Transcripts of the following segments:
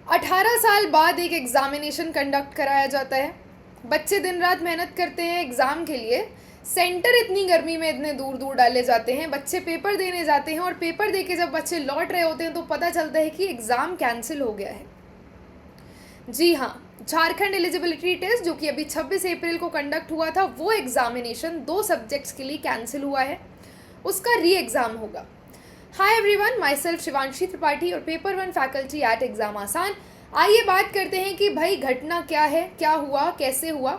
18 साल बाद एक एग्ज़ामिनेशन कंडक्ट कराया जाता है। बच्चे दिन रात मेहनत करते हैं एग्ज़ाम के लिए। सेंटर इतनी गर्मी में इतने दूर दूर डाले जाते हैं, बच्चे पेपर देने जाते हैं और पेपर दे के जब बच्चे लौट रहे होते हैं तो पता चलता है कि एग्ज़ाम कैंसिल हो गया है। जी हाँ, झारखंड एलिजिबिलिटी टेस्ट जो कि अभी 26 अप्रैल को कंडक्ट हुआ था, वो एग्ज़ामिनेशन 2 सब्जेक्ट्स के लिए कैंसिल हुआ है। उसका री एग्ज़ाम होगा। Hi everyone, my self Shivanshi Tripathi और पेपर 1 फैकल्टी एट एग्ज़ाम आसान। आइए बात करते हैं कि भाई घटना क्या है, क्या हुआ, कैसे हुआ,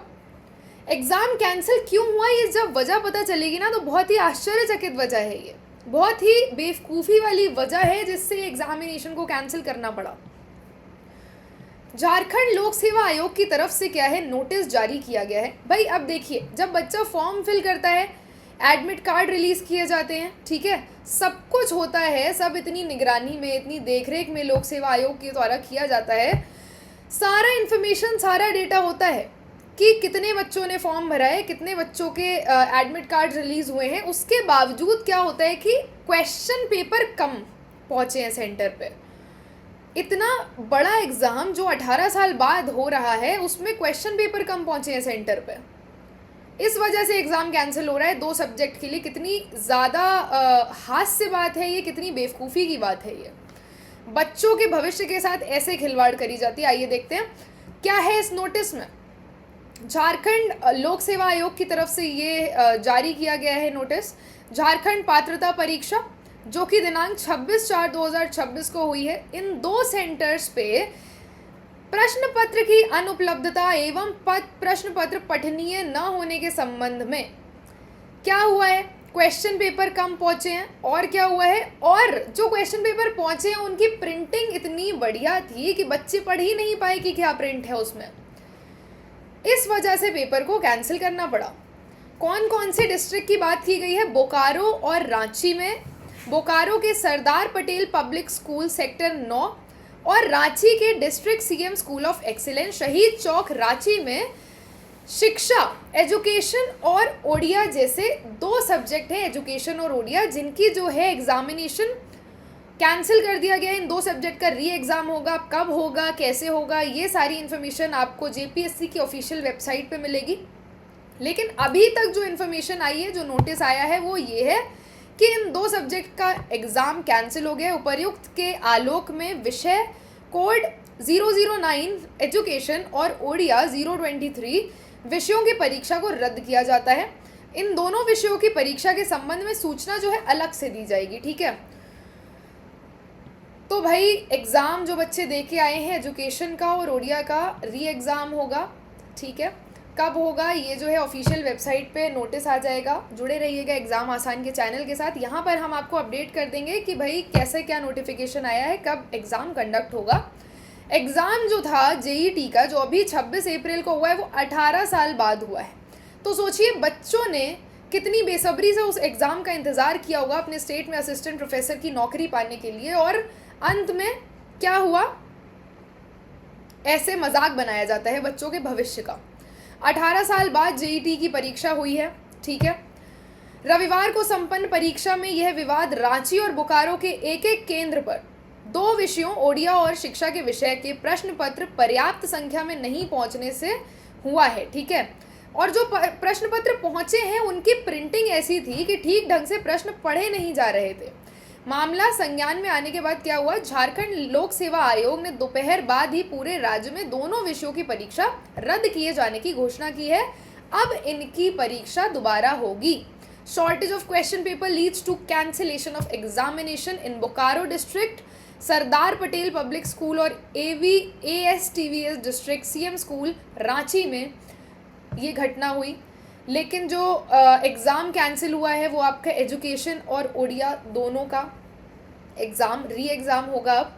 एग्ज़ाम कैंसिल क्यों हुआ। ये जब वजह पता चलेगी ना तो बहुत ही आश्चर्यचकित वजह है, ये बहुत ही बेवकूफ़ी वाली वजह है जिससे एग्ज़ामिनेशन को कैंसिल करना पड़ा। झारखंड लोक सेवा आयोग की तरफ से क्या है, नोटिस जारी किया गया है। भाई अब देखिए, जब बच्चा फॉर्म फिल करता है, एडमिट कार्ड रिलीज़ किए जाते हैं, ठीक है, सब कुछ होता है, सब इतनी निगरानी में, इतनी देखरेख में लोक सेवा आयोग के द्वारा किया जाता है। सारा इन्फॉर्मेशन, सारा डेटा होता है कि कितने बच्चों ने फॉर्म भरा है, कितने बच्चों के एडमिट कार्ड रिलीज़ हुए हैं। उसके बावजूद क्या होता है कि क्वेश्चन पेपर कम पहुँचे हैं सेंटर पे। इतना बड़ा एग्ज़ाम जो 18 साल बाद हो रहा है, उसमें क्वेश्चन पेपर कम पहुँचे हैं सेंटर पे। इस वजह से एग्ज़ाम कैंसिल हो रहा है 2 सब्जेक्ट के लिए। कितनी ज़्यादा हास्य बात है ये, कितनी बेवकूफ़ी की बात है ये। बच्चों के भविष्य के साथ ऐसे खिलवाड़ करी जाती है। आइए देखते हैं क्या है इस नोटिस में। झारखंड लोक सेवा आयोग की तरफ से ये जारी किया गया है नोटिस। झारखंड पात्रता परीक्षा जो कि दिनांक 26/4/2026 को हुई है, इन 2 सेंटर्स पे प्रश्न पत्र की अनुपलब्धता एवं प्रश्न पत्र पठनीय न होने के संबंध में क्या हुआ है, क्वेश्चन पेपर कम पहुँचे हैं। और क्या हुआ है, और जो क्वेश्चन पेपर पहुँचे हैं उनकी प्रिंटिंग इतनी बढ़िया थी कि बच्चे पढ़ ही नहीं पाए कि क्या प्रिंट है उसमें। इस वजह से पेपर को कैंसिल करना पड़ा। कौन कौन से डिस्ट्रिक्ट की बात की गई है, बोकारो और रांची में। बोकारो के सरदार पटेल पब्लिक स्कूल सेक्टर 9 और रांची के district CM school of excellence शहीद चौक रांची में शिक्षा, एजुकेशन और ओडिया जैसे 2 सब्जेक्ट हैं, एजुकेशन और ओडिया, जिनकी जो है एग्जामिनेशन कैंसिल कर दिया गया है। इन 2 सब्जेक्ट का री एग्ज़ाम होगा। कब होगा, कैसे होगा, ये सारी इन्फॉर्मेशन आपको जेपीएससी की ऑफिशियल वेबसाइट पे मिलेगी। लेकिन अभी तक जो इन्फॉर्मेशन आई है, जो नोटिस आया है, वो ये है कि इन 2 सब्जेक्ट का एग्ज़ाम कैंसिल हो गया। उपर्युक्त के आलोक में विषय कोड 009 एजुकेशन और ओडिया 023 विषयों की परीक्षा को रद्द किया जाता है। इन दोनों विषयों की परीक्षा के संबंध में सूचना जो है अलग से दी जाएगी, ठीक है। तो भाई एग्ज़ाम जो बच्चे दे के आए हैं एजुकेशन का और ओडिया का, री एग्ज़ाम होगा, ठीक है। कब होगा ये जो है ऑफिशियल वेबसाइट पे नोटिस आ जाएगा। जुड़े रहिएगा एग्ज़ाम आसान के चैनल के साथ। यहाँ पर हम आपको अपडेट कर देंगे कि भाई कैसे क्या नोटिफिकेशन आया है, कब एग्ज़ाम कंडक्ट होगा। एग्ज़ाम जो था जेईटी का, जो अभी 26 अप्रैल को हुआ है, वो 18 साल बाद हुआ है। तो सोचिए बच्चों ने कितनी बेसब्री से उस एग्ज़ाम का इंतज़ार किया होगा अपने स्टेट में असिस्टेंट प्रोफेसर की नौकरी पाने के लिए, और अंत में क्या हुआ, ऐसे मजाक बनाया जाता है बच्चों के भविष्य का। 18 साल बाद जेईटी की परीक्षा हुई है, ठीक है। रविवार को संपन्न परीक्षा में यह विवाद रांची और बोकारो के एक एक केंद्र पर 2 विषयों ओडिया और शिक्षा के विषय के प्रश्न पत्र पर्याप्त संख्या में नहीं पहुंचने से हुआ है, ठीक है। और जो प्रश्न पत्र पहुंचे हैं उनकी प्रिंटिंग ऐसी थी कि ठीक ढंग से प्रश्न पढ़े नहीं जा रहे थे। मामला संज्ञान में आने के बाद क्या हुआ, झारखंड लोक सेवा आयोग ने दोपहर बाद ही पूरे राज्य में दोनों विषयों की परीक्षा रद्द किए जाने की घोषणा की है। अब इनकी परीक्षा दोबारा होगी। Shortage of question paper leads to cancellation of examination in Bokaro district, Sardar Patel public school और ASTVS district CM school Ranchi में ये घटना हुई। लेकिन जो एग्ज़ाम कैंसिल हुआ है वो आपका एजुकेशन और ओडिया दोनों का एग्ज़ाम, री एग्ज़ाम होगा अब।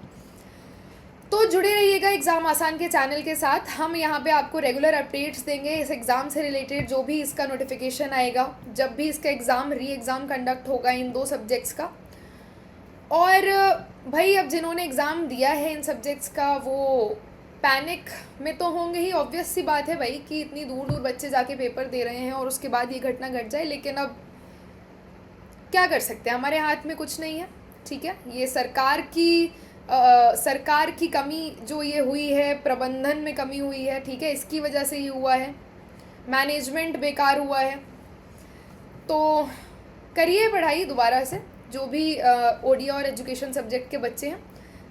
तो जुड़े रहिएगा एग्ज़ाम आसान के चैनल के साथ। हम यहाँ पे आपको रेगुलर अपडेट्स देंगे इस एग्ज़ाम से रिलेटेड, जो भी इसका नोटिफिकेशन आएगा, जब भी इसका एग्ज़ाम, री एग्ज़ाम कंडक्ट होगा इन 2 सब्जेक्ट्स का। और भाई अब जिन्होंने एग्ज़ाम दिया है इन सब्जेक्ट्स का, वो पैनिक में तो होंगे ही, ऑब्वियस सी बात है भाई कि इतनी दूर दूर बच्चे जाके पेपर दे रहे हैं और उसके बाद ये घटना घट जाए। लेकिन अब क्या कर सकते हैं, हमारे हाथ में कुछ नहीं है, ठीक है। ये सरकार की सरकार की कमी जो ये हुई है, प्रबंधन में कमी हुई है, ठीक है, इसकी वजह से ये हुआ है, मैनेजमेंट बेकार हुआ है। तो करिए पढ़ाई दोबारा से, जो भी ओडिया और एजुकेशन सब्जेक्ट के बच्चे हैं।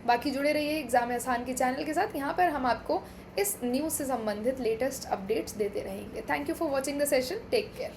बाकी जुड़े रहिए एग्ज़ाम आसान के चैनल के साथ, यहाँ पर हम आपको इस न्यूज़ से संबंधित लेटेस्ट अपडेट्स देते रहेंगे। Thank you for watching the session, take care.